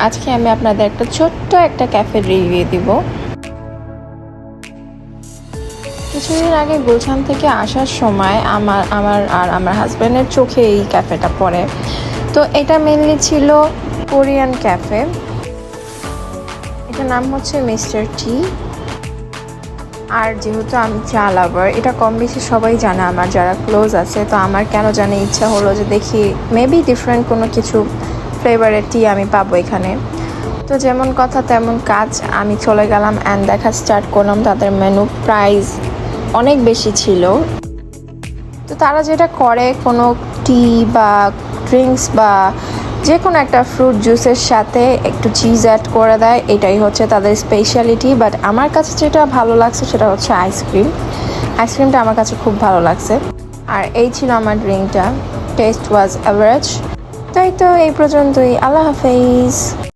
আজকে আমি আপনাদের একটা ছোট্ট একটা ক্যাফের রিভিউ দিব। কিছুদিন আগে গুলশান থেকে আসার সময় আমার হাজব্যান্ডের চোখে এই ক্যাফেটা পড়ে। তো এটা মেনলি ছিল কোরিয়ান ক্যাফে। এটার নাম হচ্ছে মিস্টার টি। আর যেহেতু আমি চা লাভার, এটা কম বেশি সবাই জানে আমার যারা ক্লোজ আছে। তো আমার কেন জানে ইচ্ছা হলো যে দেখি মেবি ডিফারেন্ট কোনো কিছু ফ্লেভারের টি আমি পাবো এখানে। তো যেমন কথা তেমন কাজ, আমি চলে গেলাম অ্যান্ড দেখা স্টার্ট করলাম। তাদের মেনু প্রাইস অনেক বেশি ছিল। তো তারা যেটা করে কোনো টি বা ড্রিঙ্কস বা যে কোনো একটা ফ্রুট জুসের সাথে একটু চিজ অ্যাড করে দেয়, এটাই হচ্ছে তাদের স্পেশালিটি। বাট আমার কাছে যেটা ভালো লাগছে সেটা হচ্ছে আইসক্রিমটা আমার কাছে খুব ভালো লাগছে। আর এই ছিল আমার ড্রিঙ্কটা, টেস্ট ওয়াজ অ্যাভারেজ। তাই তো এই পর্যন্তই, আল্লাহ হাফেজ।